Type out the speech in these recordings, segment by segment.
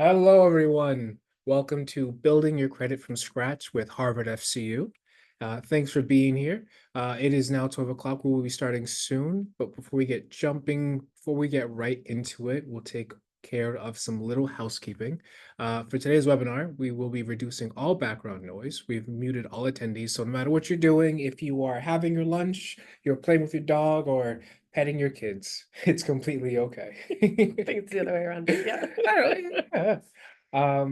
Hello, everyone. Welcome to Building Your Credit from Scratch with Harvard FCU. Thanks for being here. It is now 12 o'clock. We will be starting soon, but before we get right into it, we'll take care of some little housekeeping. For today's webinar, we will be reducing all background noise. We've muted all attendees, so no matter what you're doing, if you are having your lunch, you're playing with your dog, or petting your kids, it's completely okay. I think it's the other way around, but yeah. I don't know, yeah.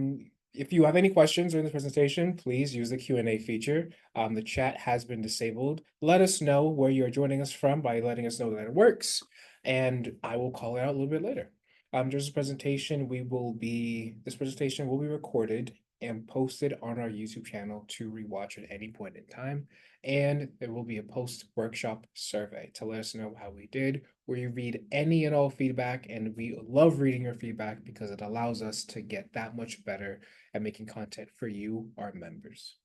If you have any questions during the presentation, please use the Q&A feature. The chat has been disabled. Let us know where you're joining us from by letting us know that it works, and I will call it out a little bit later. This presentation will be recorded and posted on our YouTube channel to rewatch at any point in time. And there will be a post-workshop survey to let us know how we did, where you read any and all feedback, and we love reading your feedback because it allows us to get that much better at making content for you, our members.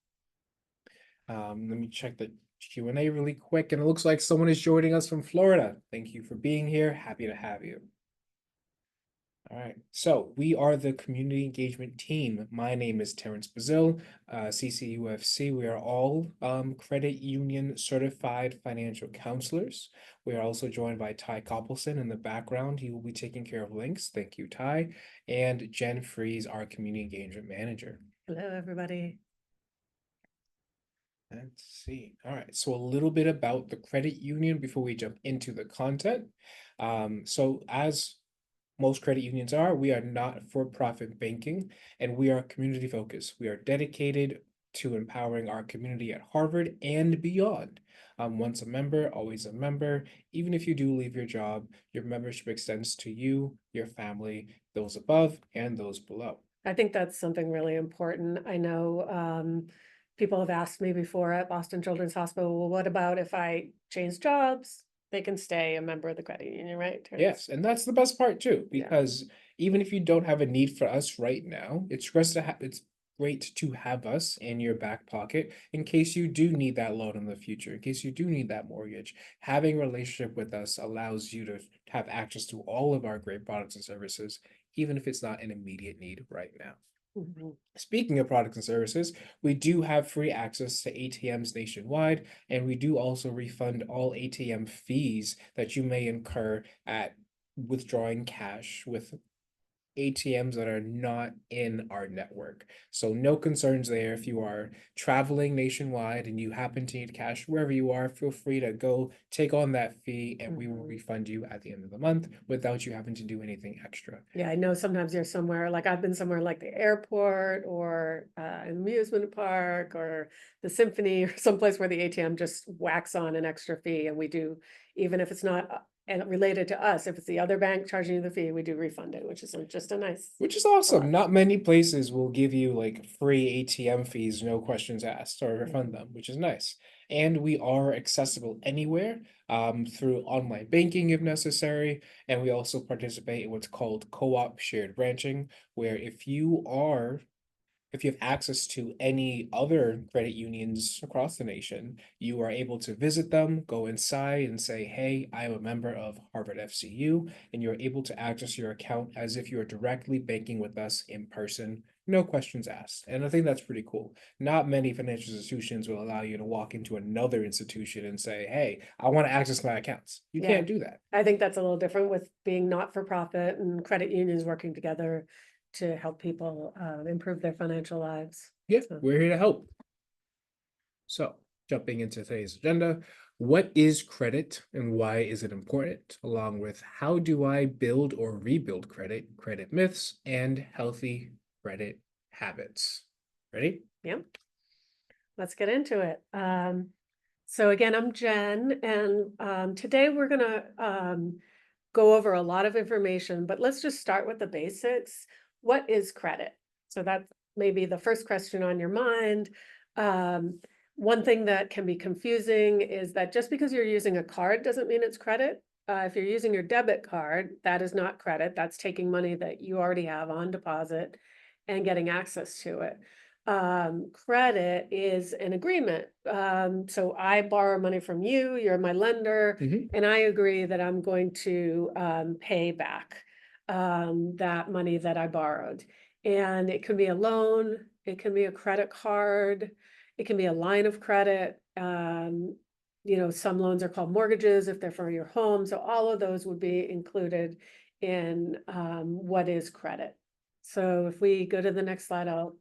Let me check the Q&A really quick, and it looks like someone is joining us from Florida. Thank you for being here. Happy to have you. All right, so we are the community engagement team. My name is Terrence Bazil, CCUFC. We are all credit union certified financial counselors. We are also joined by Ty Koppelson in the background. He will be taking care of links. Thank you, Ty. And Jen Fries, our community engagement manager. Hello, everybody. Let's see. All right, so a little bit about the credit union before we jump into the content. So as most credit unions are, we are not for-profit banking, and we are community focused. We are dedicated to empowering our community at Harvard and beyond. Once a member, always a member. Even if you do leave your job, your membership extends to you, your family, those above, and those below. I think that's something really important. I know people have asked me before at Boston Children's Hospital, well, what about if I change jobs? They can stay a member of the credit union, right? Yes, and that's the best part too, Yeah. because even if you don't have a need for us right now, it's great to have us in your back pocket in case you do need that loan in the future, in case you do need that mortgage. Having a relationship with us allows you to have access to all of our great products and services, even if it's not an immediate need right now. Mhm. Speaking of products and services, we do have free access to ATMs nationwide, and we do also refund all ATM fees that you may incur at withdrawing cash with ATMs that are not in our network. So no concerns there. If you are traveling nationwide and you happen to need cash wherever you are, feel free to go take on that fee and we will refund you at the end of the month without you having to do anything extra. Yeah, I know sometimes you're somewhere, like I've been somewhere like the airport or an amusement park or the symphony or someplace where the ATM just whacks on an extra fee, and we do, even if it's not and related to us, if it's the other bank charging you the fee, we do refund it, which is just a nice. Which is awesome. Plus. Not many places will give you like free ATM fees, no questions asked, or refund them, which is nice. And we are accessible anywhere through online banking if necessary. And we also participate in what's called co-op shared branching, where if you have access to any other credit unions across the nation, you are able to visit them, go inside and say, hey, I am a member of Harvard FCU, and you're able to access your account as if you're directly banking with us in person, no questions asked. And I think that's pretty cool. Not many financial institutions will allow you to walk into another institution and say, hey, I want to access my accounts. You can't do that. I think that's a little different with being not-for-profit and credit unions working together to help people improve their financial lives. Yeah, So. we're here to help. So, jumping into today's agenda, what is credit and why is it important? Along with how do I build or rebuild credit, credit myths, and healthy credit habits. Ready? Yep. Let's get into it. So again, I'm Jen, and today we're gonna go over a lot of information, but let's just start with the basics. What is credit? So that's maybe the first question on your mind. One thing that can be confusing is that just because you're using a card doesn't mean it's credit. If you're using your debit card, that is not credit. That's taking money that you already have on deposit and getting access to it. Credit is an agreement. So I borrow money from you, you're my lender, and I agree that I'm going to pay back that money that I borrowed. And it can be a loan, it can be a credit card, it can be a line of credit. Some loans are called mortgages if they're for your home. So all of those would be included in what is credit. So if we go to the next slide, I'll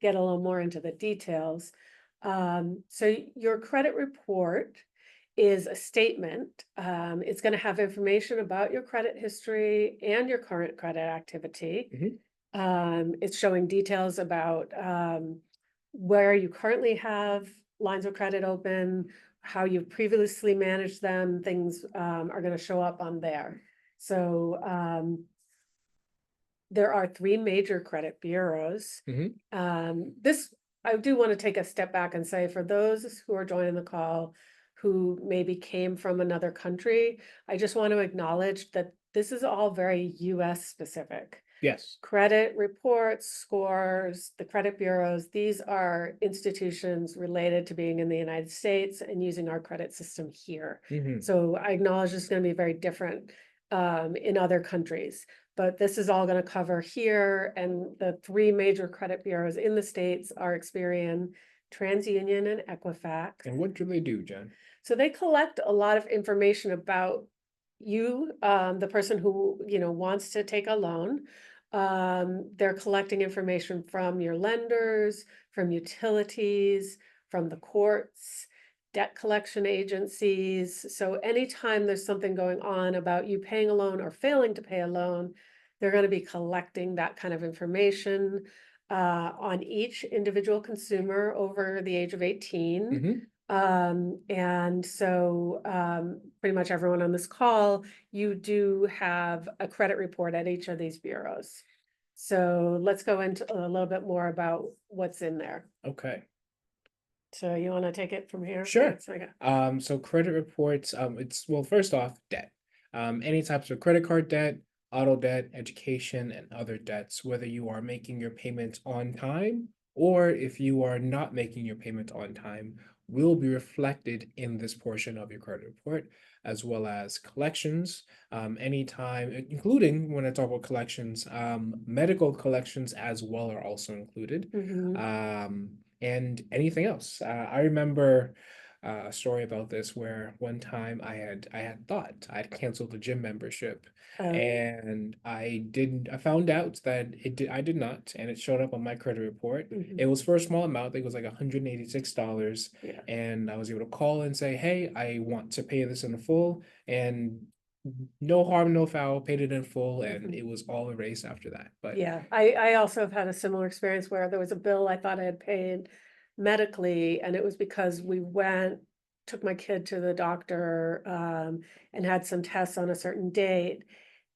get a little more into the details. So your credit report is a statement. It's going to have information about your credit history and your current credit activity. It's showing details about where you currently have lines of credit open, how you've previously managed them. Things are going to show up on there. So there are 3 major credit bureaus. This, I do want to take a step back and say, for those who are joining the call who maybe came from another country, I just want to acknowledge that this is all very US specific. Yes. Credit reports, scores, the credit bureaus, these are institutions related to being in the United States and using our credit system here. So I acknowledge it's going to be very different in other countries, but this is all going to cover here. And the 3 major credit bureaus in the States are Experian, TransUnion, and Equifax. And what do they do, Jen? So they collect a lot of information about you, the person who, wants to take a loan. They're collecting information from your lenders, from utilities, from the courts, debt collection agencies. So anytime there's something going on about you paying a loan or failing to pay a loan, they're going to be collecting that kind of information on each individual consumer over the age of 18. And so pretty much everyone on this call, you do have a credit report at each of these bureaus. So let's go into a little bit more about what's in there. Okay. So you want to take it from here? Sure. Okay. So credit reports, well, first off, debt. Any types of credit card debt, auto debt, education, and other debts, whether you are making your payments on time or if you are not making your payment on time, will be reflected in this portion of your credit report, as well as collections, anytime, including when I talk about collections, medical collections as well are also included. And anything else. I remember a story about this where one time I had thought I'd canceled the gym membership, and I found out that I did not, and it showed up on my credit report. It was for a small amount. I think it was like $186. Yeah. And I was able to call and say, hey, I want to pay this in full, and no harm, no foul, paid it in full, and it was all erased after that. But yeah, I also have had a similar experience where there was a bill I thought I had paid medically, and it was because we took my kid to the doctor and had some tests on a certain date.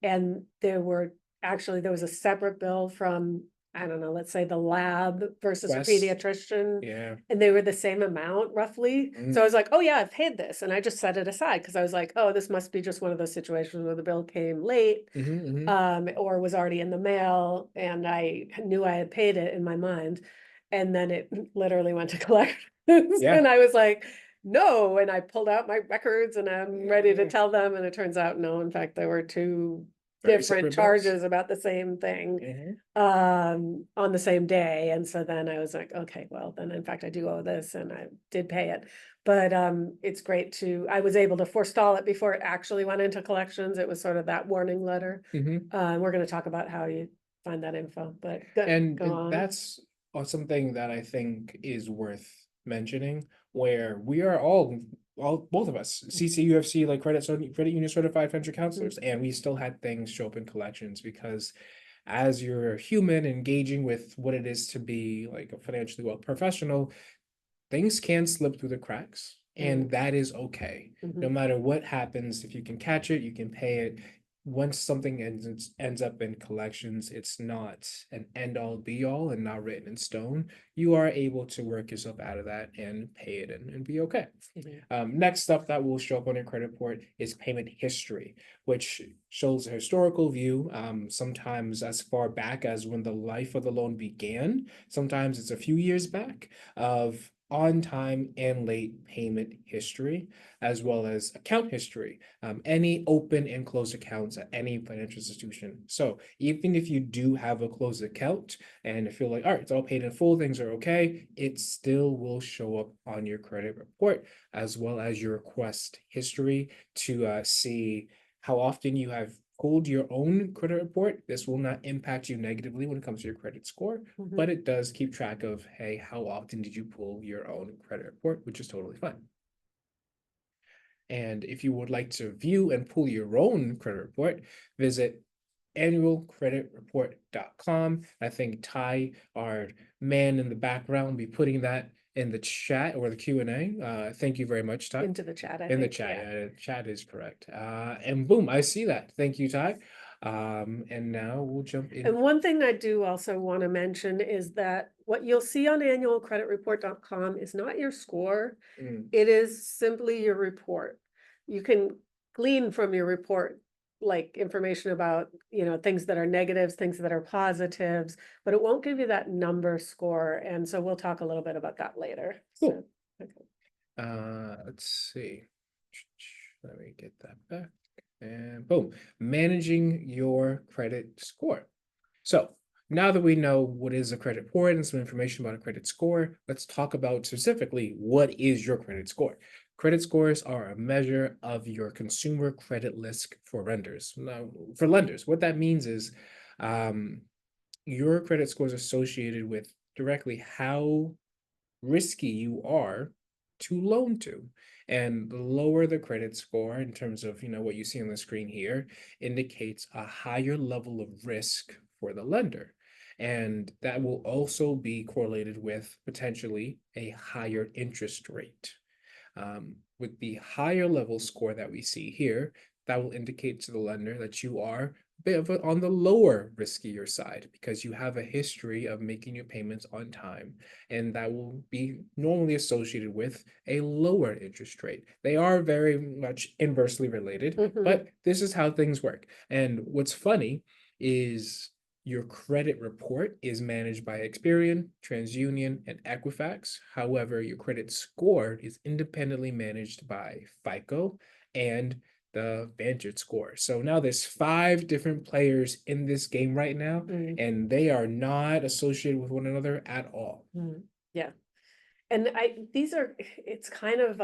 And there was a separate bill from, I don't know, let's say the lab versus a Wes, pediatrician, yeah. and they were the same amount roughly. So I was like, oh yeah, I've paid this. And I just set it aside because I was like, oh, this must be just one of those situations where the bill came late or was already in the mail, and I knew I had paid it in my mind. And then it literally went to collections. Yeah. And I was like, no. And I pulled out my records and I'm ready to tell them. And it turns out, no, in fact, there were 2 Very different separate bills. charges about the same thing on the same day. And so then I was like, okay, well, then in fact, I do owe this, and I did pay it. But it's great I was able to forestall it before it actually went into collections. It was sort of that warning letter. We're going to talk about how you find that info, but go on. That's something that I think is worth mentioning, where we are all both of us CCUFC, like credit union certified venture counselors, and we still had things show up in collections because as you're a human engaging with what it is to be like a financially well professional, things can slip through the cracks, and that is okay. No matter what happens, if you can catch it, you can pay it. Once something ends up in collections, it's not an end all be all and not written in stone. You are able to work yourself out of that and pay it and be okay. Next stuff that will show up on your credit report is payment history, which shows a historical view, sometimes as far back as when the life of the loan began. Sometimes it's a few years back of on time and late payment history, as well as account history, any open and closed accounts at any financial institution. So even if you do have a closed account and you feel like, all right, it's all paid in full, things are okay, it still will show up on your credit report, as well as your request history to see how often you have pulled your own credit report. This will not impact you negatively when it comes to your credit score, but it does keep track of, hey, how often did you pull your own credit report, which is totally fine. And if you would like to view and pull your own credit report, visit annualcreditreport.com. I think Ty, our man in the background, will be putting that in the chat or the Q&A. Thank you very much, Ty. Into the chat, I In the think, chat, yeah. chat is correct. And boom, I see that. Thank you, Ty. And now we'll jump in. And one thing I do also want to mention is that what you'll see on annualcreditreport.com is not your score. Mm, It is simply your report. You can glean from your report like information about, things that are negatives, things that are positives, but it won't give you that number score. And so we'll talk a little bit about that later. cool. So, okay. Let's see. Let me get that back. And boom, managing your credit score. So now that we know what is a credit report and some information about a credit score, let's talk about specifically what is your credit score. Credit scores are a measure of your consumer credit risk for lenders. Now, for lenders, what that means is your credit score is associated with directly how risky you are to loan to. And the lower the credit score in terms of, what you see on the screen here indicates a higher level of risk for the lender. And that will also be correlated with potentially a higher interest rate. With the higher level score that we see here, that will indicate to the lender that you are a bit of on the lower riskier side because you have a history of making your payments on time, and that will be normally associated with a lower interest rate. They are very much inversely related, but this is how things work. And what's funny is your credit report is managed by Experian, TransUnion, and Equifax. However, your credit score is independently managed by FICO and the Vantage score. So now there's 5 different players in this game right now, and they are not associated with one another at all. Yeah. And it's kind of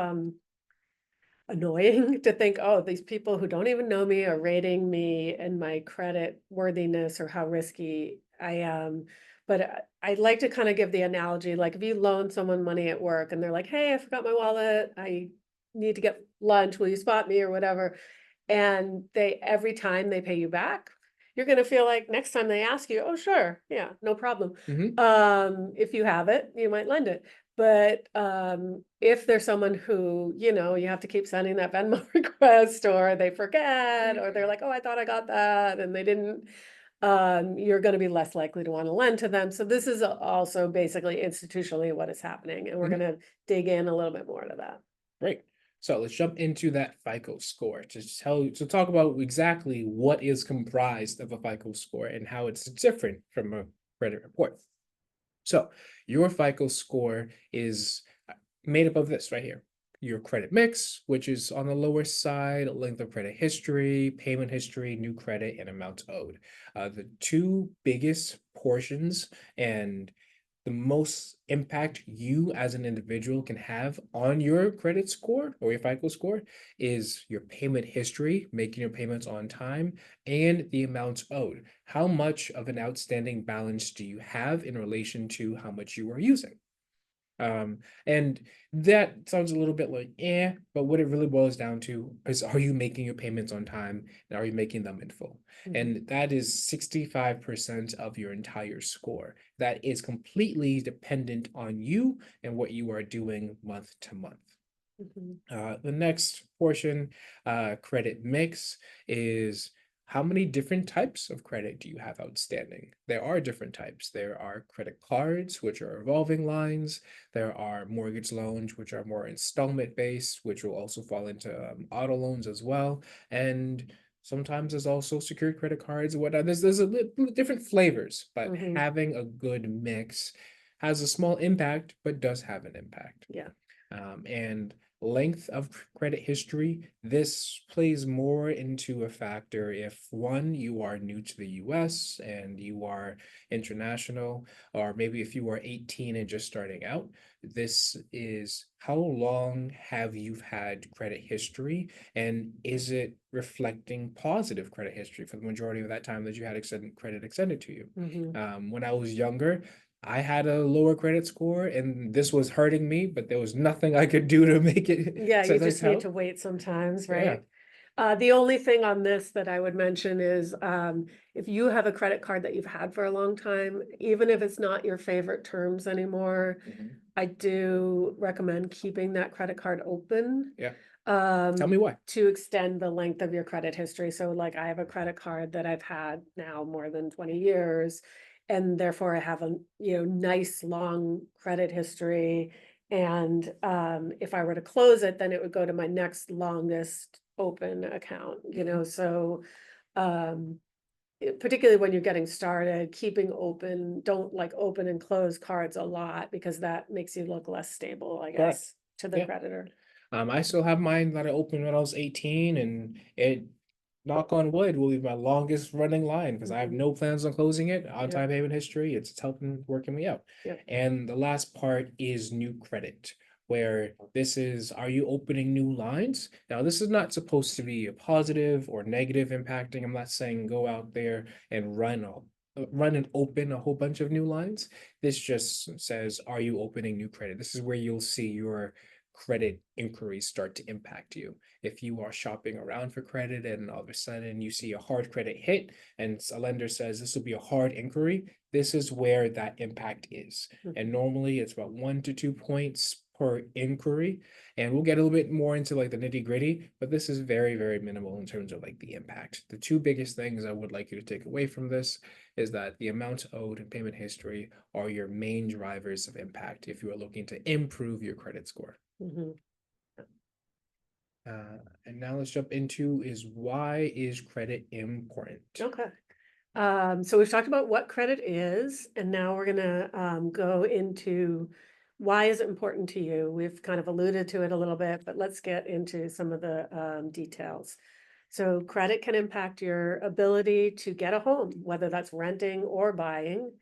annoying to think, oh, these people who don't even know me are rating me and my credit worthiness or how risky I am. But I'd like to kind of give the analogy, like if you loan someone money at work and they're like, hey, I forgot my wallet, I need to get lunch, will you spot me or whatever? And every time they pay you back, you're going to feel like next time they ask you, oh, sure, yeah, no problem. If you have it, you might lend it. But if there's someone who, you have to keep sending that Venmo request or they forget or they're like, oh, I thought I got that and they didn't, you're going to be less likely to want to lend to them. So this is also basically institutionally what is happening. And we're going to dig in a little bit more to that. Great. So let's jump into that FICO score to talk about exactly what is comprised of a FICO score and how it's different from a credit report. So your FICO score is made up of this right here. Your credit mix, which is on the lower side, length of credit history, payment history, new credit, and amount owed. The 2 biggest portions and the most impact you as an individual can have on your credit score or your FICO score is your payment history, making your payments on time, and the amounts owed. How much of an outstanding balance do you have in relation to how much you are using? And that sounds a little bit like, but what it really boils down to is, are you making your payments on time and are you making them in full? And that is 65% of your entire score. That is completely dependent on you and what you are doing month to month. The next portion, credit mix, is how many different types of credit do you have outstanding? There are different types. There are credit cards, which are revolving lines. There are mortgage loans, which are more installment based, which will also fall into auto loans as well. And sometimes there's also secured credit cards and whatnot. There's different flavors, but having a good mix has a small impact, but does have an impact. Yeah. And length of credit history, this plays more into a factor if one, you are new to the US and you are international, or maybe if you are 18 and just starting out. This is how long have you had credit history, and is it reflecting positive credit history for the majority of that time that you had credit extended to you? Hmm. When I was younger, I had a lower credit score and this was hurting me, but there was nothing I could do to make it Yeah, you like just need to help. wait sometimes, Yeah. right? The only thing on this that I would mention is if you have a credit card that you've had for a long time, even if it's not your favorite terms anymore, Mhm. I do recommend keeping that credit card open Yeah. Tell um, me why. to extend the length of your credit history. So, like, I have a credit card that I've had now more than 20 years, and therefore I have a nice long credit history. And if I were to close it, then it would go to my next longest open account. Mhm. So um, particularly when you're getting started, keeping open, don't like open and close cards a lot because that makes you look less stable, I Correct. guess, to the Yeah. creditor. I still have mine that I opened when I was 18, and it, knock on wood, will be my longest running line because I have Mhm. no plans on closing it. On Yep, time payment history, it's helping working me out. yep. And the last part is new credit, where this is, are you opening new lines? Now, this is not supposed to be a positive or negative impacting. I'm not saying go out there and run and open a whole bunch of new lines. This just says, are you opening new credit? This is where you'll see your credit inquiries start to impact you. If you are shopping around for credit and all of a sudden you see a hard credit hit and a lender says this will be a hard inquiry, this is where that impact is. And Mhm. normally it's about 1 to 2 points per inquiry. And we'll get a little bit more into like the nitty gritty, but this is very, very minimal in terms of like the impact. The two biggest things I would like you to take away from this is that the amount owed and payment history are your main drivers of impact if you are looking to improve your credit score. Mhm. And now let's jump into is why is credit important? Okay. So we've talked about what credit is, and now we're gonna go into why is it important to you. We've kind of alluded to it a little bit, but let's get into some of the details. So credit can impact your ability to get a home, whether that's renting or buying.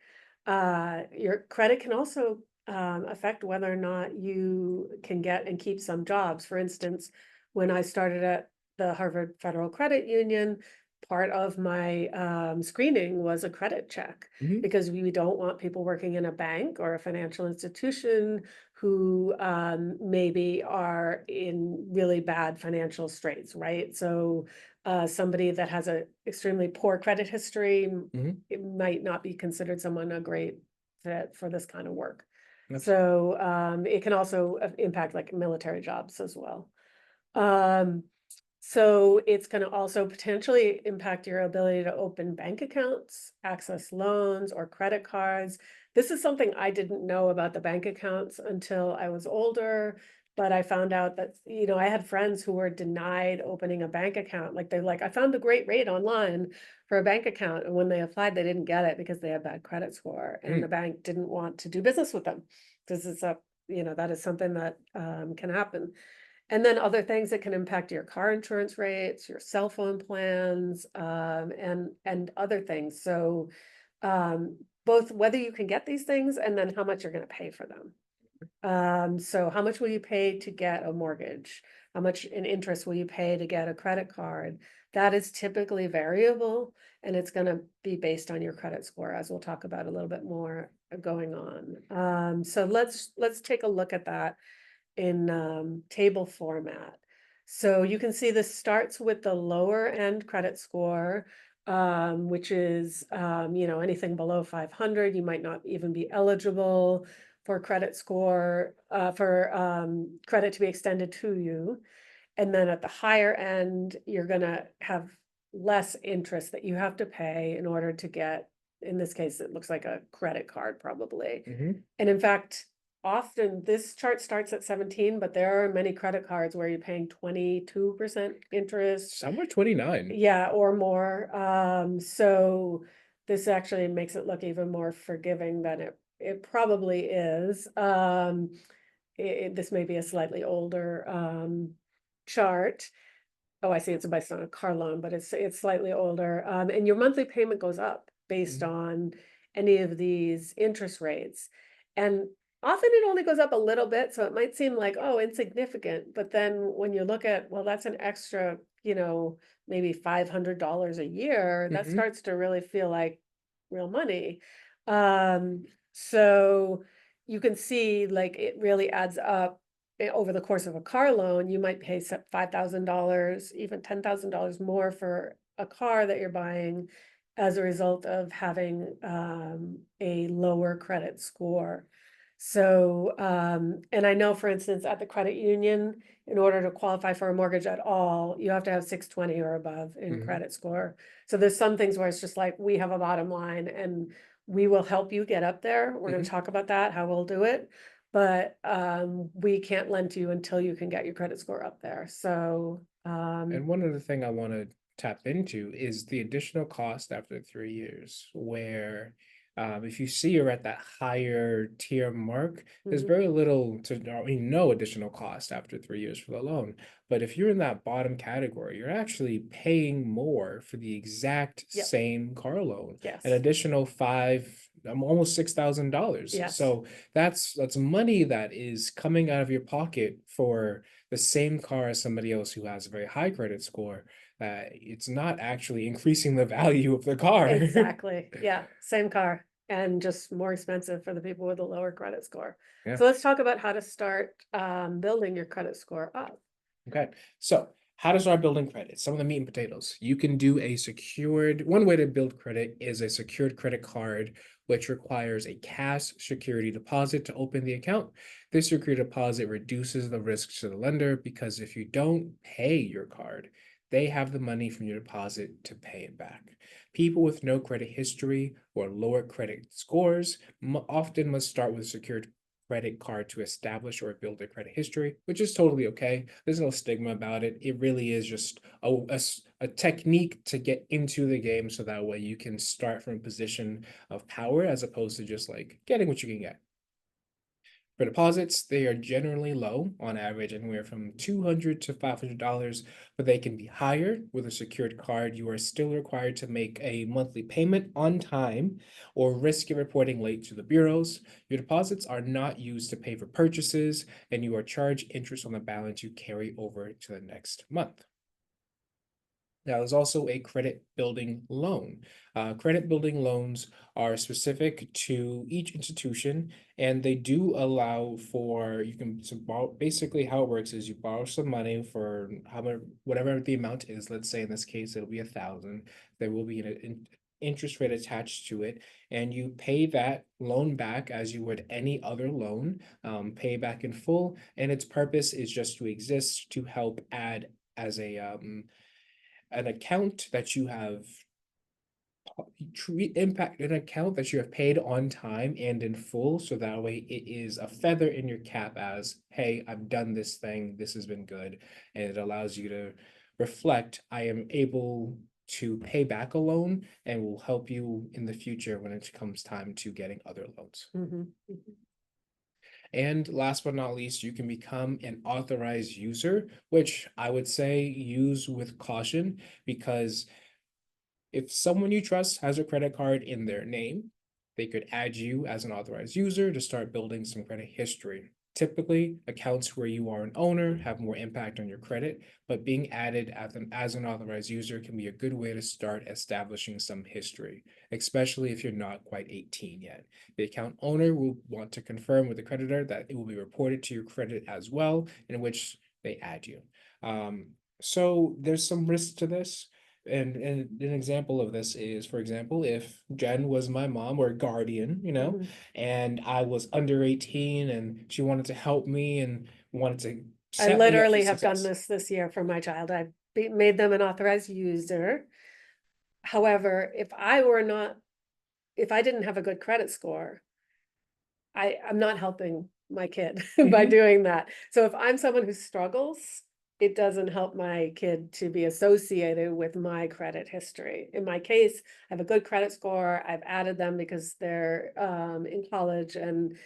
Your credit can also affect whether or not you can get and keep some jobs. For instance, when I started at the Harvard Federal Credit Union, part of my screening was a credit check Mhm. because we don't want people working in a bank or a financial institution who maybe are in really bad financial straits, right? So somebody that has a extremely poor credit history, Mhm. it might not be considered someone a great fit for this kind of work. Absolutely. So it can also impact like military jobs as well. Um, so it's going to also potentially impact your ability to open bank accounts, access loans or credit cards. This is something I didn't know about the bank accounts until I was older, but I found out that, I had friends who were denied opening a bank account. Like they're like, I found a great rate online for a bank account. And when they applied, they didn't get it because they had bad credit score and the Mm. bank didn't want to do business with them. This is that is something that can happen. And then other things that can impact your car insurance rates, your cell phone plans, and other things. So both whether you can get these things and then how much you're going to pay for them. So how much will you pay to get a mortgage? How much in interest will you pay to get a credit card? That is typically variable and it's going to be based on your credit score, as we'll talk about a little bit more going on. So let's take a look at that in table format. So you can see this starts with the lower end credit score, which is anything below 500. You might not even be eligible for credit score for credit to be extended to you. And then at the higher end, you're going to have less interest that you have to pay in order to get, in this case, it looks like a credit card probably. Mhm. And in fact, often this chart starts at 17, but there are many credit cards where you're paying 22% interest, Some are 29. yeah, or more. So this actually makes it look even more forgiving than it probably is. This may be a slightly older chart. Oh, I see, it's based on a car loan, but it's slightly older. And your monthly payment goes up based Mhm. on any of these interest rates. And often it only goes up a little bit, so it might seem like, oh, insignificant. But then when you look at, well, that's an extra, maybe $500 a year, that Mhm. starts to really feel like real money. So you can see like it really adds up over the course of a car loan. You might pay $5,000, even $10,000 more for a car that you're buying as a result of having a lower credit score. So, and I know, for instance, at the credit union, in order to qualify for a mortgage at all, you have to have 620 or above in Mhm. credit score. So there's some things where it's just like, we have a bottom line and we will help you get up there. We're going to Mhm. talk about that, how we'll do it. But we can't lend to you until you can get your credit score up there. So And one other thing I want to tap into is the additional cost after 3 years, where if you see you're at that higher tier mark, there's mhm, very little to, I mean, no additional cost after 3 years for the loan. But if you're in that bottom category, you're actually paying more for the exact yep, same car loan, an yes, additional almost $6,000. yes, So that's money that is coming out of your pocket for the same car as somebody else who has a very high credit score, it's not actually increasing the value of the car. exactly. Yeah, same car and just more expensive for the people with a lower credit score. Yeah. So let's talk about how to start building your credit score up. Okay. So, how to start building credit? Some of the meat and potatoes. You can do one way to build credit is a secured credit card, which requires a cash security deposit to open the account. This security deposit reduces the risk to the lender because if you don't pay your card, they have the money from your deposit to pay it back. People with no credit history or lower credit scores often must start with a secured credit card to establish or build a credit history, which is totally okay. There's no stigma about it. It really is just a technique to get into the game so that way you can start from a position of power as opposed to just like getting what you can get. For deposits, they are generally low, on average anywhere from $200 to $500, but they can be higher. With a secured card, you are still required to make a monthly payment on time or risk reporting late to the bureaus. Your deposits are not used to pay for purchases, and you are charged interest on the balance you carry over to the next month. Now, there's also a credit building loan. Credit building loans are specific to each institution, and they do allow for you can so borrow. Basically, how it works is you borrow some money for whatever the amount is. Let's say in this case it'll be 1,000. There will be an interest rate attached to it, and you pay that loan back as you would any other loan. Pay back in full, and its purpose is just to exist to help add as an account that you have treat impact an account that you have paid on time and in full, so that way it is a feather in your cap as, hey, I've done this thing, this has been good, and it allows you to reflect, I am able to pay back a loan and will help you in the future when it comes time to getting other loans. Mhm, mhm. And last but not least, you can become an authorized user, which I would say use with caution because if someone you trust has a credit card in their name, they could add you as an authorized user to start building some credit history. Typically, accounts where you are an owner have more impact on your credit, but being added as an authorized user can be a good way to start establishing some history, especially if you're not quite 18 yet. The account owner will want to confirm with the creditor that it will be reported to your credit as well, in which they add you. So there's some risk to this. And an example of this is, for example, if Jen was my mom or guardian, Mhm. and I was under 18 and she wanted to help me and wanted to I set me up for literally have done success. this year for my child. I've made them an authorized user. However, if I didn't have a good credit score, I'm not helping my kid by Hmm. doing that. So if I'm someone who struggles it doesn't help my kid to be associated with my credit history. In my case, I have a good credit score. I've added them because they're in college and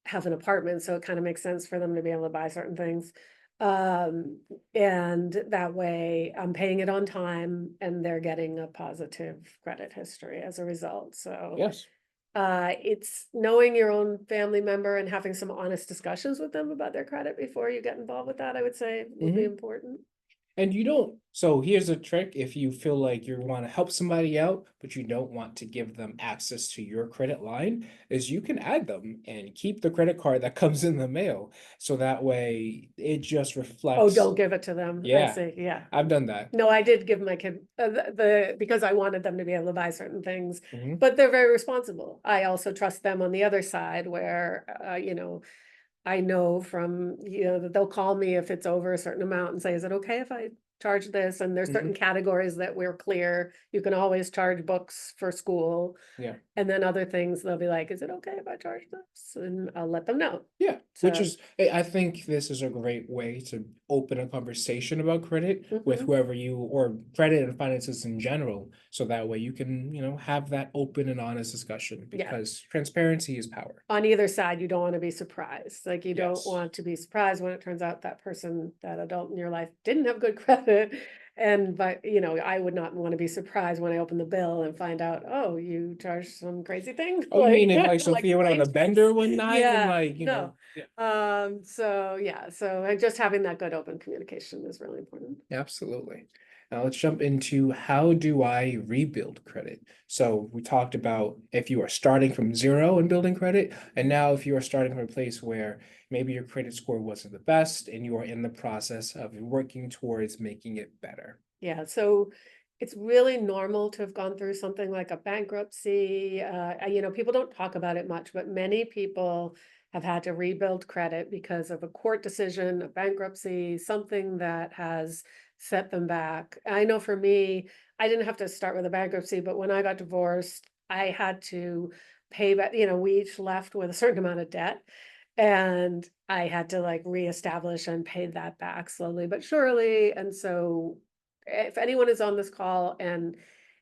have an apartment, so it kind of makes sense for them to be able to buy certain things. Um, and that way I'm paying it on time and they're getting a positive credit history as a result. So Yes. it's knowing your own family member and having some honest discussions with them about their credit before you get involved with that, I would say would be Mhm. important. And you don't, so here's a trick. If you feel like you want to help somebody out, but you don't want to give them access to your credit line, is you can add them and keep the credit card that comes in the mail. So that way it just Oh, reflects. don't give it to them. I Yeah, see. Yeah. I've done that. No, I did give my kid because I wanted them to be able to buy certain things, Mhm, but they're very responsible. I also trust them on the other side where, I know from, that they'll call me if it's over a certain amount and say, is it okay if I charge this? And there's certain mhm, categories that we're clear. You can always charge books for school. yeah. And then other things, they'll be like, is it okay if I charge this? And I'll let them know. Yeah, which So, is, I think this is a great way to open a conversation about credit with mhm. whoever you, or credit and finances in general. So that way you can, have that open and honest discussion Yeah. because transparency is power. On either side, you don't want to be surprised. Like you don't Yes. want to be surprised when it turns out that person, that adult in your life didn't have good credit. And but I would not want to be surprised when I open the bill and find out, oh, you charged some crazy thing Oh, you mean if like like Sophia went on a maintenance. bender one night and Yeah, like, no. yeah. So yeah, so just having that good open communication is really important. Absolutely. Now let's jump into how do I rebuild credit? So we talked about if you are starting from zero and building credit, and now if you are starting from a place where maybe your credit score wasn't the best and you are in the process of working towards making it better. Yeah, so it's really normal to have gone through something like a bankruptcy. People don't talk about it much, but many people have had to rebuild credit because of a court decision, a bankruptcy, something that has set them back. I know for me, I didn't have to start with a bankruptcy, but when I got divorced, I had to pay back, we each left with a certain amount of debt. And I had to like reestablish and pay that back slowly but surely. And so if anyone is on this call and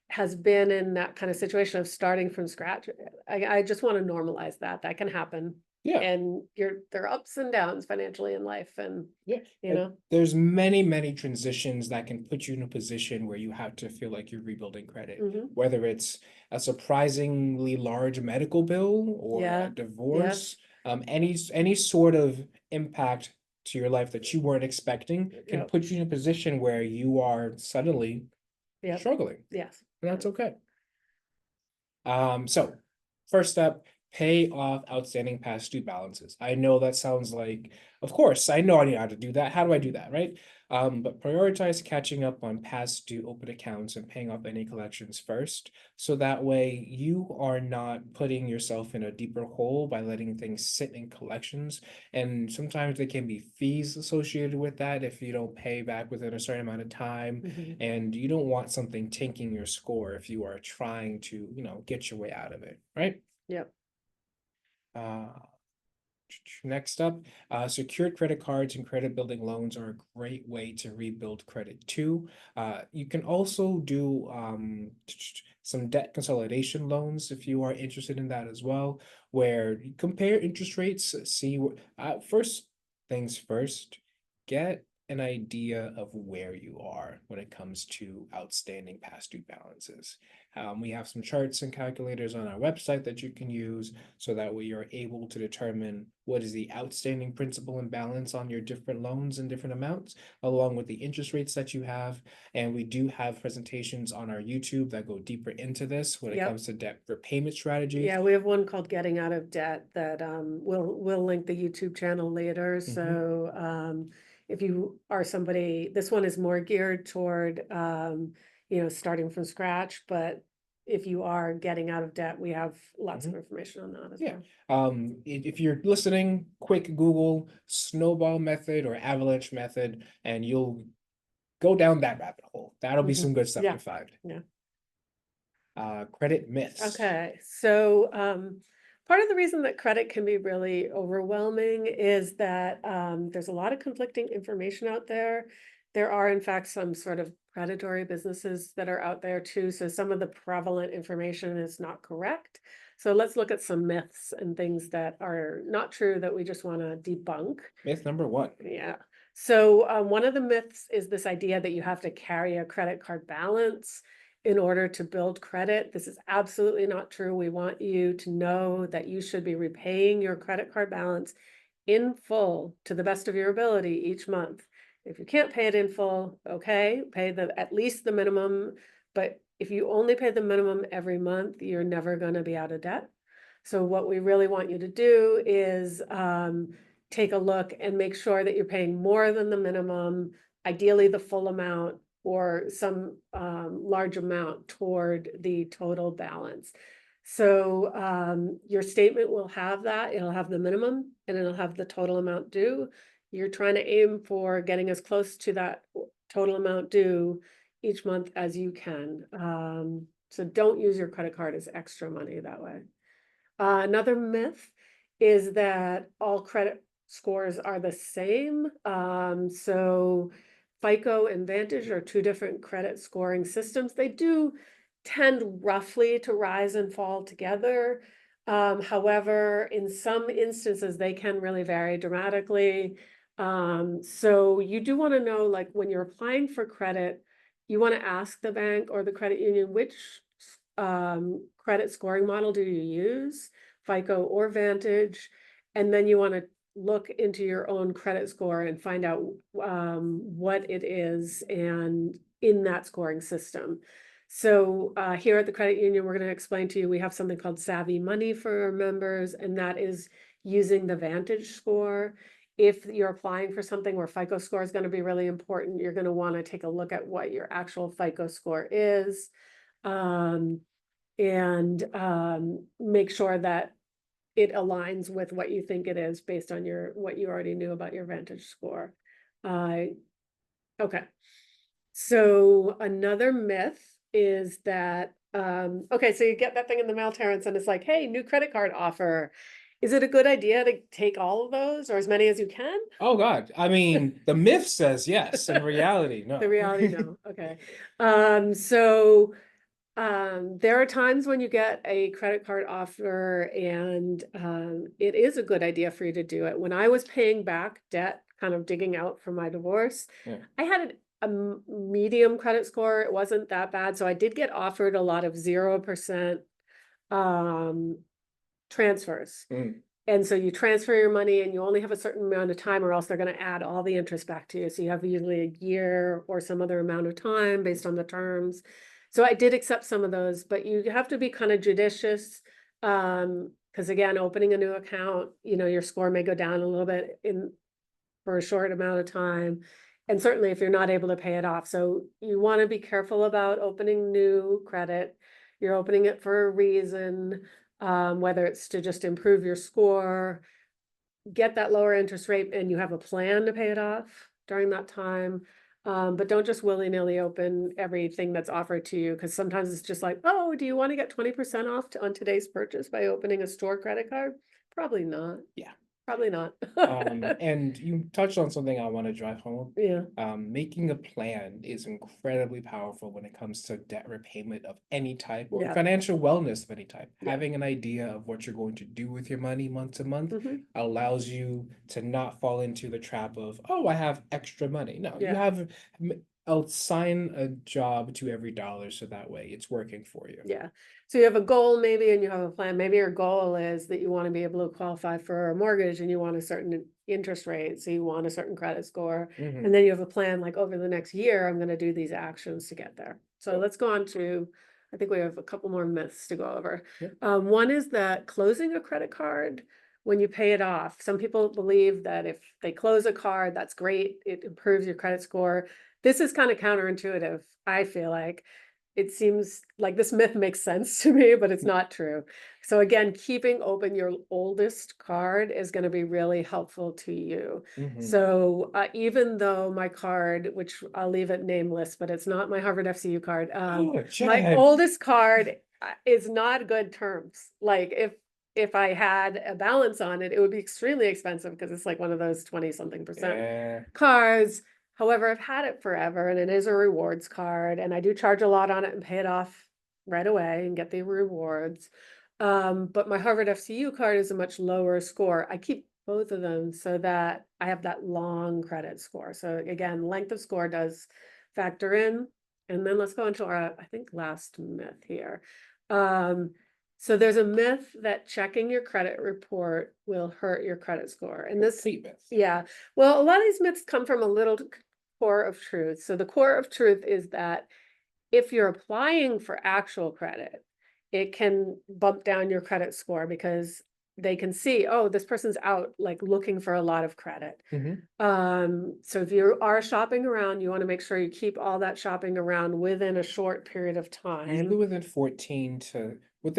has been in that kind of situation of starting from scratch, I just want to normalize that. That can happen. Yeah. And there are ups and downs financially in life. And, Yeah, you know, there's many, many transitions that can put you in a position where you have to feel like you're rebuilding credit, mhm. whether it's a surprisingly large medical bill or a Yeah, yeah, divorce, any sort of impact to your life that you weren't expecting can yeah, put you in a position where you are suddenly yeah, struggling, yes, and yeah. that's okay. So first step, pay off outstanding past due balances. I know that sounds like, of course, I know I know how to do that. How do I do that, right? But prioritize catching up on past due open accounts and paying off any collections first. So that way you are not putting yourself in a deeper hole by letting things sit in collections. And sometimes there can be fees associated with that if you don't pay back within a certain amount of time. Mhm. And you don't want something tanking your score if you are trying to, get your way out of it, right? Yep, Uh, Next up, secured credit cards and credit building loans are a great way to rebuild credit too. You can also do some debt consolidation loans if you are interested in that as well, where you compare interest rates, see what, first things first, get an idea of where you are when it comes to outstanding past due balances. We have some charts and calculators on our website that you can use so that way you're able to determine what is the outstanding principal and balance on your different loans and different amounts, along with the interest rates that you have. And we do have presentations on our YouTube that go deeper into this when it yep. comes to debt repayment strategies. Yeah, we have one called Getting Out of Debt that we'll link the YouTube channel later. Mhm. So if you are somebody, this one is more geared toward starting from scratch, but if you are getting out of debt, we have lots of Mhm. information on that as Yeah. well. If you're listening, quick Google snowball method or avalanche method, and you'll go down that rabbit hole. That'll be some good stuff Yeah, to find. yeah. Credit myths. Okay, so part of the reason that credit can be really overwhelming is that there's a lot of conflicting information out there. There are in fact some sort of predatory businesses that are out there too, so some of the prevalent information is not correct. So let's look at some myths and things that are not true that we just want to debunk. Myth number one. Yeah. So one of the myths is this idea that you have to carry a credit card balance in order to build credit. This is absolutely not true. We want you to know that you should be repaying your credit card balance in full to the best of your ability each month. If you can't pay it in full, okay, pay at least the minimum. But if you only pay the minimum every month, you're never going to be out of debt. So what we really want you to do is take a look and make sure that you're paying more than the minimum, ideally the full amount or some large amount toward the total balance. So your statement will have that. It'll have the minimum and it'll have the total amount due. You're trying to aim for getting as close to that total amount due each month as you can. So don't use your credit card as extra money that way. Another myth is that all credit scores are the same. So FICO and Vantage are two different credit scoring systems. They do tend roughly to rise and fall together. However, in some instances, they can really vary dramatically. So you do want to know, like when you're applying for credit, you want to ask the bank or the credit union, which credit scoring model do you use, FICO or Vantage? And then you want to look into your own credit score and find out what it is and in that scoring system. So here at the credit union, we're going to explain to you, we have something called Savvy Money for our members, and that is using the Vantage score. If you're applying for something where FICO score is going to be really important, you're going to want to take a look at what your actual FICO score is. And make sure that it aligns with what you think it is based on what you already knew about your Vantage score. Okay. So another myth is that, okay, so you get that thing in the mail, Terrence, and it's like, hey, new credit card offer. Is it a good idea to take all of those or as many as you can? Oh God. I mean, the myth says yes. In reality, no. The reality, no. Okay. So there are times when you get a credit card offer and it is a good idea for you to do it. When I was paying back debt, kind of digging out from my divorce, Yeah. I had a medium credit score. It wasn't that bad. So I did get offered a lot of 0% transfers. Mm. And so you transfer your money and you only have a certain amount of time or else they're going to add all the interest back to you. So you have usually a year or some other amount of time based on the terms. So I did accept some of those, but you have to be kind of judicious. Because again, opening a new account, your score may go down a little bit for a short amount of time. And certainly if you're not able to pay it off. So you want to be careful about opening new credit. You're opening it for a reason. Whether it's to just improve your score, get that lower interest rate, and you have a plan to pay it off during that time. But don't just willy-nilly open everything that's offered to you, because sometimes it's just like, oh, do you want to get 20% off on today's purchase by opening a store credit card? Probably not. Yeah. Probably not. And you touched on something I want to drive home. Yeah. Making a plan is incredibly powerful when it comes to debt repayment of any type or Yeah. financial wellness of any type. Yeah. Having an idea of what you're going to do with your money month to month Mhm. allows you to not fall into the trap of, oh, I have extra money. No, you Yeah. have, I'll assign a job to every dollar so that way it's working for you. Yeah. So you have a goal maybe, and you have a plan. Maybe your goal is that you want to be able to qualify for a mortgage and you want a certain interest rate. So you want a certain credit score. Mhm. And then you have a plan like over the next year, I'm going to do these actions to get there. So Cool. let's go on to, I think we have a couple more myths to go over. Yeah. One is that closing a credit card when you pay it off, some people believe that if they close a card, that's great. It improves your credit score. This is kind of counterintuitive, I feel like. It seems like this myth makes sense to me, but it's not true. So again, keeping open your oldest card is going to be really helpful to you. Mhm. So even though my card, which I'll leave it nameless, but it's not my Harvard FCU card, Oh, my Jen. oldest card is not good terms. Like if I had a balance on it, it would be extremely expensive because it's like one of those 20-something% Yeah. cards. However, I've had it forever and it is a rewards card and I do charge a lot on it and pay it off right away and get the rewards. But my Harvard FCU card is a much lower score. I keep both of them so that I have that long credit score. So again, length of score does factor in. And then let's go into our, I think, last myth here. So there's a myth that checking your credit report will hurt your credit score. And this, Complete myth. yeah, well, a lot of these myths come from a little core of truth. So the core of truth is that if you're applying for actual credit, it can bump down your credit score because they can see, oh, this person's out like looking for a lot of credit. Mhm. So if you are shopping around, you want to make sure you keep all that shopping around within a short period of Usually time. within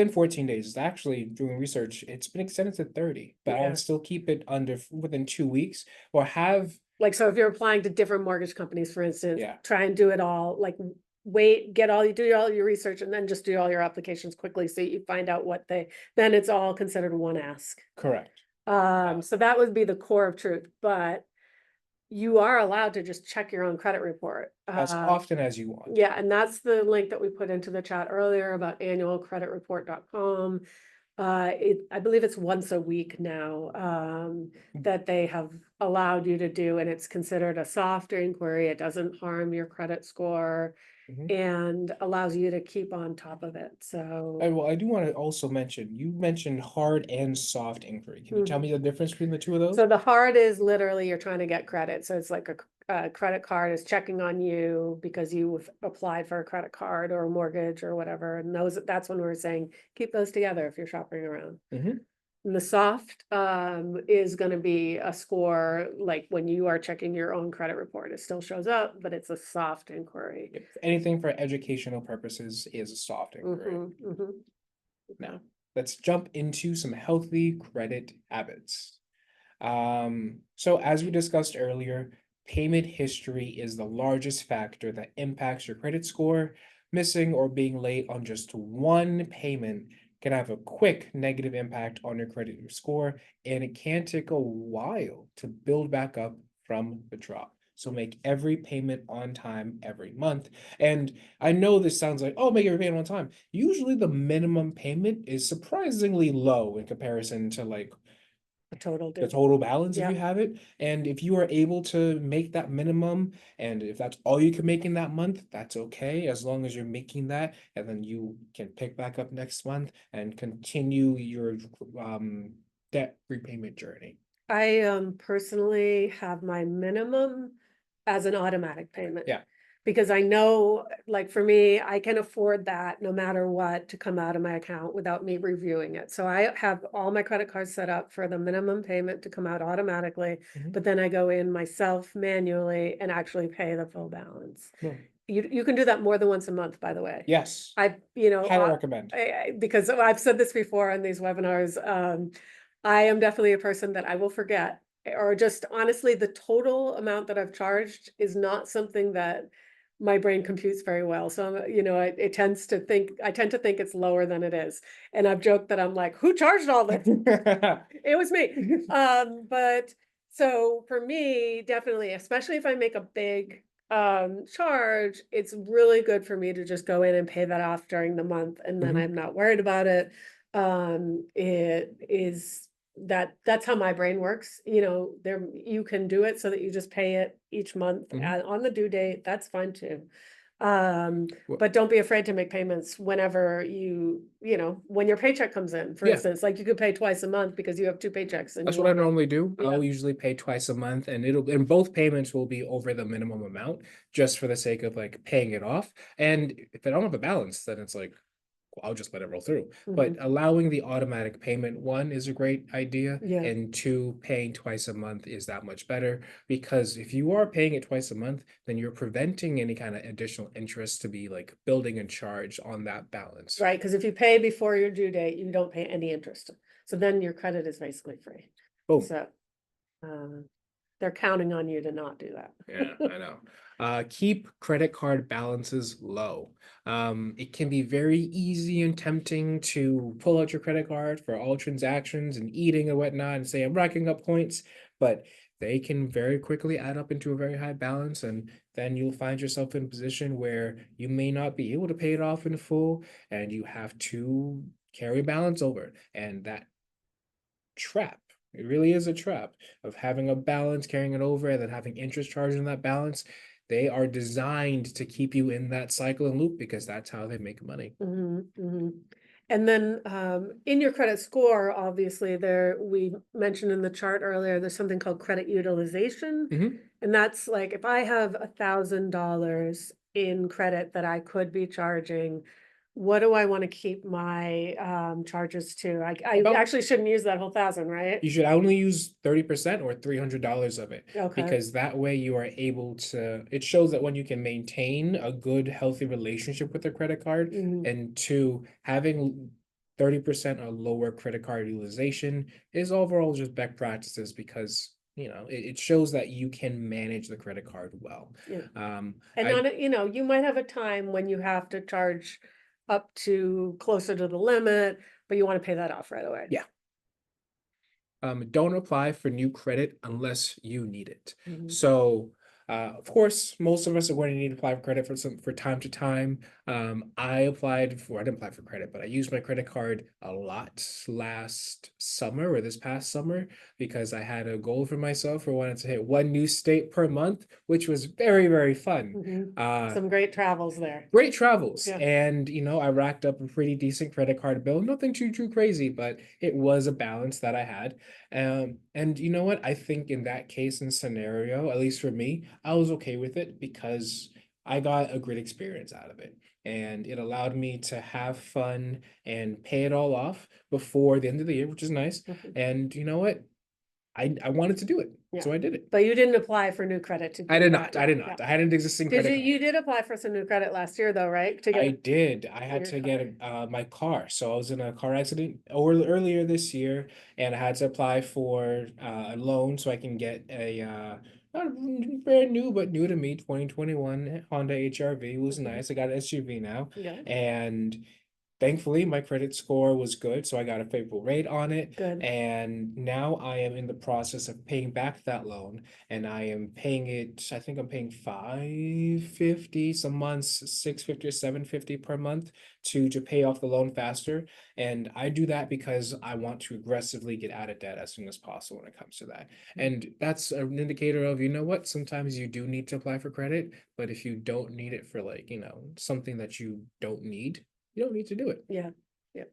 14 days. It's actually doing research, it's been extended to 30, but I Yeah. would still keep it under within 2 weeks or have Like, so if you're applying to different mortgage companies, for instance, yeah, try and do it all, like, wait, do all your research and then just do all your applications quickly so you find out what then it's all considered one ask. correct. So that would be the core of truth, but you are allowed to just check your own credit report. As often as you want. Yeah, and that's the link that we put into the chat earlier about annualcreditreport.com. I believe it's once a week now, that they have allowed you to do, and it's considered a soft inquiry. It doesn't harm your credit score Mhm. and allows you to keep on top of it. So, Well, I do want to also mention, you mentioned hard and soft inquiry. Can you tell mhm. me the difference between the two of those? So the hard is literally you're trying to get credit. So it's like a credit card is checking on you because you've applied for a credit card or a mortgage or whatever. And that's when we're saying keep those together if you're shopping around. Mhm. And the soft is going to be a score like when you are checking your own credit report. It still shows up, but it's a soft inquiry. If anything for educational purposes is a soft inquiry. Now, let's jump into some healthy credit habits. So as we discussed earlier, payment history is the largest factor that impacts your credit score. Missing or being late on just one payment can have a quick negative impact on your credit score, and it can take a while to build back up from the drop. So make every payment on time every month. And I know this sounds like, oh, make every payment on time. Usually the minimum payment is surprisingly low in comparison to like A total the due. total balance if Yeah. you have it. And if you are able to make that minimum, and if that's all you can make in that month, that's okay, as long as you're making that, and then you can pick back up next month and continue your debt repayment journey. I personally have my minimum as an automatic payment. Yeah. Because I know, like for me, I can afford that no matter what to come out of my account without me reviewing it. So I have all my credit cards set up for the minimum payment to come out automatically, Mhm. but then I go in myself manually and actually pay the full balance. Well, You can do that more than once a month, by the way. yes, I, you know, highly recommend. because I've said this before on these webinars, I am definitely a person that I will forget, or just honestly, the total amount that I've charged is not something that my brain computes very well. So, it tends to think, I tend to think it's lower than it is. And I've joked that I'm like, who charged all this? It was me. But so for me, definitely, especially if I make a big charge, it's really good for me to just go in and pay that off during the month and then Mhm. I'm not worried about it. It is that's how my brain works. There you can do it so that you just pay it each month Mhm. on the due date. That's fine too. Well, But don't be afraid to make payments whenever when your paycheck comes in, for yeah. instance, like you could pay twice a month because you have two paychecks and That's you what I want to, normally do. yeah. I'll usually pay twice a month, and both payments will be over the minimum amount just for the sake of like paying it off. And if I don't have a balance, then it's like, well, I'll just let it roll through. But Mhm. allowing the automatic payment, one, is a great idea, Yeah. and two, paying twice a month is that much better, because if you are paying it twice a month, then you're preventing any kind of additional interest to be like building a charge on that balance. Right, because if you pay before your due date, you don't pay any interest. So then your credit is basically free. Boom. So they're counting on you to not do that. Yeah, I know. Keep credit card balances low. It can be very easy and tempting to pull out your credit card for all transactions and eating and whatnot and say, I'm racking up points. But they can very quickly add up into a very high balance. And then you'll find yourself in a position where you may not be able to pay it off in full and you have to carry balance over it. And that trap, it really is a trap of having a balance, carrying it over, and then having interest charged in that balance. They are designed to keep you in that cycle and loop because that's how they make money. And then in your credit score, obviously there, we mentioned in the chart earlier, there's something called credit utilization. Mhm. And that's like, if I have $1,000 in credit that I could be charging, what do I want to keep my charges to? I About actually shouldn't use that whole thousand, right? You should only use 30% or $300 of it Okay. because that way you are able to, it shows that one, you can maintain a good, healthy relationship with the credit card, Mhm. and two, having 30% or lower credit card utilization is overall just best practices because it shows that you can manage the credit card well. Yeah. Um, And I on, you might have a time when you have to charge up to closer to the limit, but you want to pay that off right away. Yeah. Don't apply for new credit unless you need it. Mhm. So, of course, most of us are going to need to apply for credit for time to time. I didn't apply for credit, but I used my credit card a lot last summer or this past summer because I had a goal for myself. I wanted to hit one new state per month, which was very, very fun. Mhm. Uh, Some great travels there. Great travels. Yeah. And, I racked up a pretty decent credit card bill. Nothing too crazy, but it was a balance that I had. And you know what? I think in that case and scenario, at least for me, I was okay with it because I got a great experience out of it. And it allowed me to have fun and pay it all off before the end of the year, which is nice. Mhm. And you know what? I wanted to do it, Yeah. so I did it. But you didn't apply for new credit to I do did that. not. I did Yeah. not. I had an existing Did credit you, card. you did apply for some new credit last year though, right? To I get did. I had your to car. get my car. So I was in a car accident earlier this year, and I had to apply for a loan so I can get a not brand new, but new to me 2021 Honda HR-V. It was Mhm. nice. I got an SUV now, Yeah, and thankfully my credit score was good, so I got a favorable rate on it. good. And now I am in the process of paying back that loan, and I am paying it. I think I'm paying 550 some months, 650 or 750 per month to pay off the loan faster. And I do that because I want to aggressively get out of debt as soon as possible when it comes to that. And that's an indicator of, you know what, sometimes you do need to apply for credit, but if you don't need it for, like, something that you don't need, you don't need to do it. Yeah, yeah.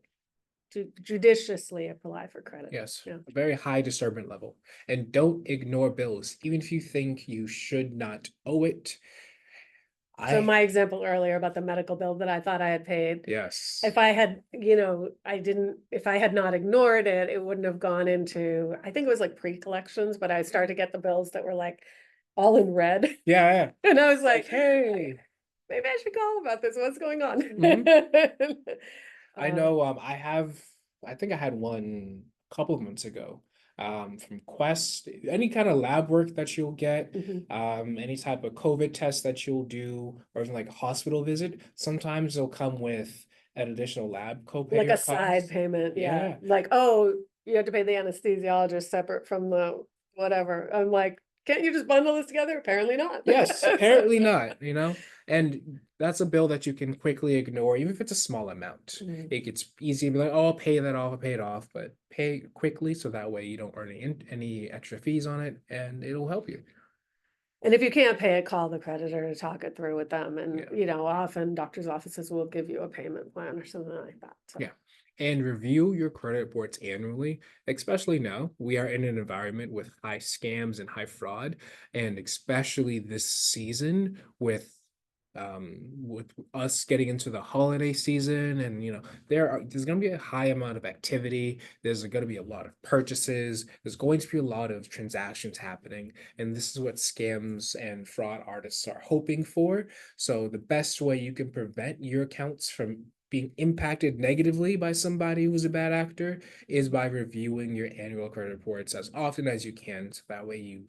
Judiciously apply for credit. Yes, Yeah. a very high discernment level. And don't ignore bills, even if you think you should not owe it. So I, my example earlier about the medical bill that I thought I had paid, yes. if I had, if I had not ignored it, it wouldn't have gone into, I think it was like pre-collections, but I started to get the bills that were like all in red. Yeah, yeah. And I was like, Hey. maybe I should call about this. What's going on? Mhm. I Um, know, I think I had one a couple of months ago, from Quest. Any kind of lab work that you'll get, mhm. any type of COVID test that you'll do, or even like a hospital visit, sometimes they'll come with an additional lab copay Like or a side cost. payment, yeah. Yeah. Like, oh, you have to pay the anesthesiologist separate from the whatever. I'm like, can't you just bundle this together? Apparently not. Yes, So, apparently not, and that's a bill that you can quickly ignore, even if it's a small amount. Mhm. It gets easy to be like, oh, I'll pay that off, I'll pay it off, but pay quickly so that way you don't earn any extra fees on it, and it'll help you. And if you can't pay it, call the creditor to talk it through with them. And, Yeah. often doctor's offices will give you a payment plan or something like that. So, Yeah. And review your credit reports annually, especially now. We are in an environment with high scams and high fraud, and especially this season with us getting into the holiday season, and there's going to be a high amount of activity. There's going to be a lot of purchases. There's going to be a lot of transactions happening, and this is what scams and fraud artists are hoping for. So the best way you can prevent your accounts from being impacted negatively by somebody who's a bad actor is by reviewing your annual credit reports as often as you can. So that way you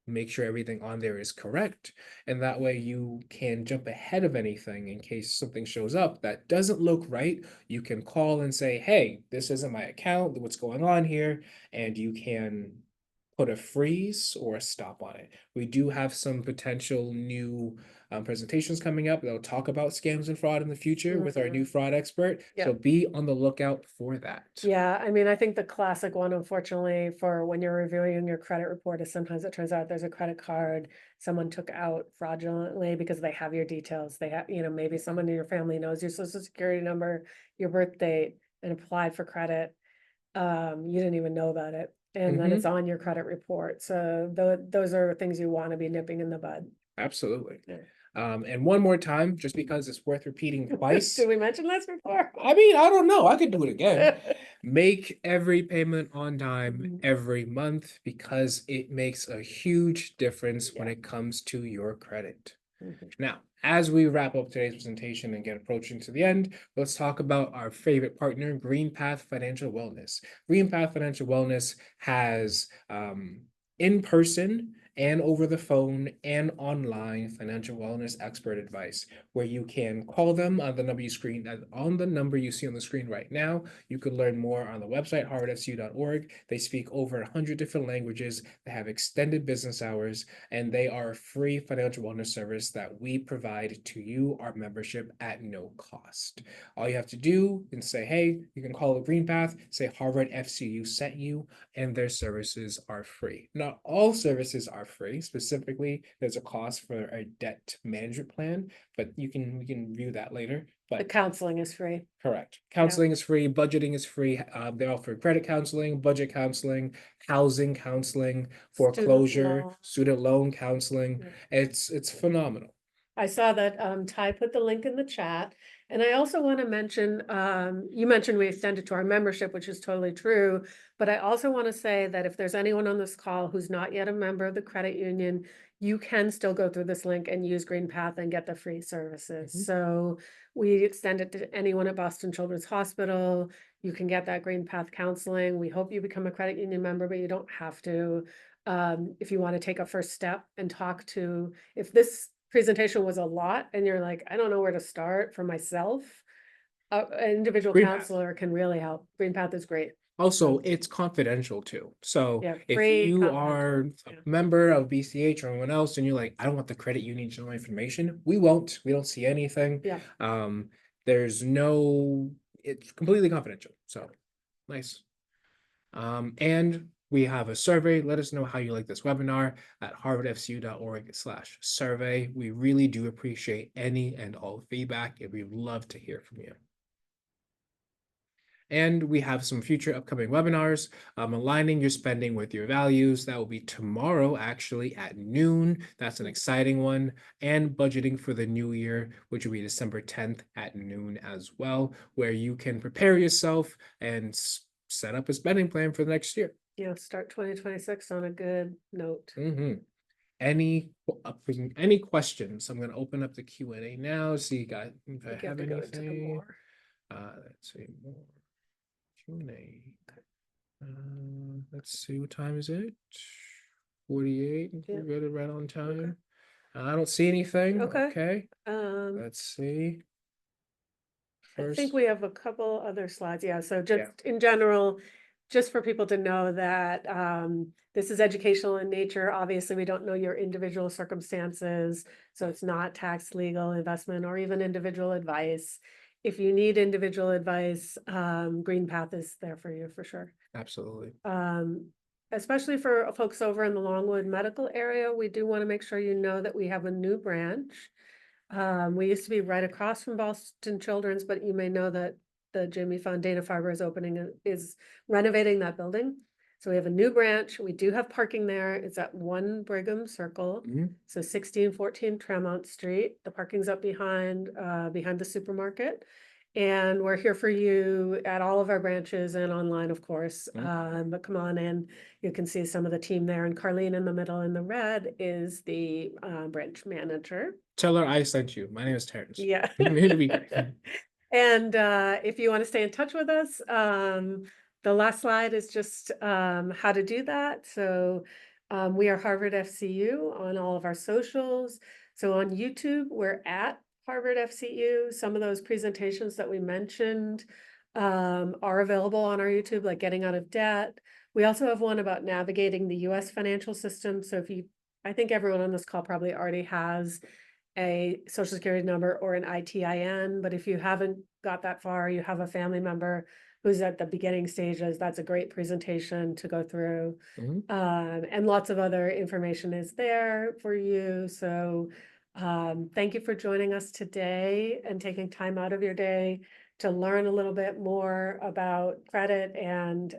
make sure everything on there is correct. And that way you can jump ahead of anything in case something shows up that doesn't look right. You can call and say, hey, this isn't my account. What's going on here? And you can put a freeze or a stop on it. We do have some potential new presentations coming up that'll talk about scams and fraud in the future with our new fraud expert. Yeah. So be on the lookout for that. Yeah, I mean, I think the classic one, unfortunately, for when you're reviewing your credit report is sometimes it turns out there's a credit card someone took out fraudulently because they have your details. They have, maybe someone in your family knows your social security number, your birth date, and applied for credit. You didn't even know about it. And then it's on your credit report. So those are things you want to be nipping in the bud. Absolutely. Yeah. And one more time, just because it's worth repeating twice. Did we mention this before? I mean, I don't know. I could do it again. Make every payment on time every month because it makes a huge difference when it comes to your credit. Now, as we wrap up today's presentation and get approaching to the end, let's talk about our favorite partner, GreenPath Financial Wellness. GreenPath Financial Wellness has in-person and over the phone and online financial wellness expert advice, where you can call them on the number you see on the screen right now. You can learn more on the website harvardfcu.org. They speak over 100 different languages. They have extended business hours, and they are a free financial wellness service that we provide to you, our membership, at no cost. All you have to do is say, hey, you can call it GreenPath, say Harvard FCU sent you, and their services are free. Not all services are free. Specifically, there's a cost for a debt management plan, but we can view that later. The But counseling is free. correct. Counseling is free, budgeting is free. They offer credit counseling, budget counseling, housing counseling, foreclosure, student loan counseling. It's phenomenal. I saw that Ty put the link in the chat. And I also want to mention, you mentioned we extended to our membership, which is totally true. But I also want to say that if there's anyone on this call who's not yet a member of the credit union, you can still go through this link and use GreenPath and get the free services. So we extend it to anyone at Boston Children's Hospital. You can get that GreenPath counseling. We hope you become a credit union member, but you don't have to. If you want to take a first step and talk to, if this presentation was a lot and you're like, I don't know where to start for myself, an individual counselor can really help. GreenPath is great. Also, it's confidential too. So if free, you are confidential. a member of BCH or anyone else and you're like, I don't want the credit union to know my information, we won't. We don't see anything. There's no, it's completely confidential. So nice. And we have a survey. Let us know how you like this webinar at harvardfcu.org/survey. We really do appreciate any and all feedback, and we'd love to hear from you. And we have some future upcoming webinars, aligning your spending with your values. That will be tomorrow, actually, at noon. That's an exciting one. And budgeting for the new year, which will be December 10th at noon as well, where you can prepare yourself and set up a spending plan for the next year. Yeah, start 2026 on a good note. Any questions? I'm going to open up the Q&A now. See, guys, if I have anything. Let's see more Q&A. Let's see, what time is it? 48. We got it right on time. I don't see anything. Okay. Let's see. I think we have a couple other slides. Yeah. So just in general, just for people to know that this is educational in nature. Obviously, we don't know your individual circumstances. So it's not tax, legal, investment, or even individual advice. If you need individual advice, GreenPath is there for you for sure. Absolutely. Especially for folks over in the Longwood medical area, we do want to make sure you know that we have a new branch. We used to be right across from Boston Children's, but you may know that the Jimmy Fund Dana-Farber is renovating that building. So we have a new branch. We do have parking there. It's at 1 Brigham Circle. So 1614 Tremont Street. The parking's up behind the supermarket. And we're here for you at all of our branches and online, of course. But come on in. You can see some of the team there. And Carlene in the middle in the red is the branch manager. Tell her I sent you. My name is Terrence. Yeah. It'll be great. And if you want to stay in touch with us, the last slide is just how to do that. So we are Harvard FCU on all of our socials. So on YouTube, we're at Harvard FCU. Some of those presentations that we mentioned are available on our YouTube, like Getting Out of Debt. We also have one about navigating the US financial system. So I think everyone on this call probably already has a social security number or an ITIN, but if you haven't got that far, you have a family member who's at the beginning stages, that's a great presentation to go through. Mhm. And lots of other information is there for you. So thank you for joining us today and taking time out of your day to learn a little bit more about credit and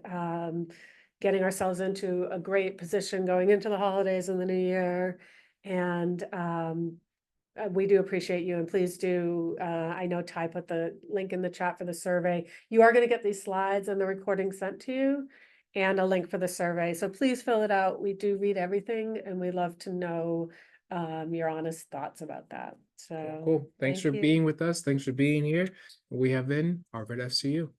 getting ourselves into a great position going into the holidays and the new year. And we do appreciate you, and please do, I know Ty put the link in the chat for the survey. You are gonna get these slides and the recording sent to you and a link for the survey, so please fill it out. We do read everything, and we love to know, your honest thoughts about that, Cool, so cool. Thanks thank for you. being with us. Thanks for being here. We have been Harvard FCU.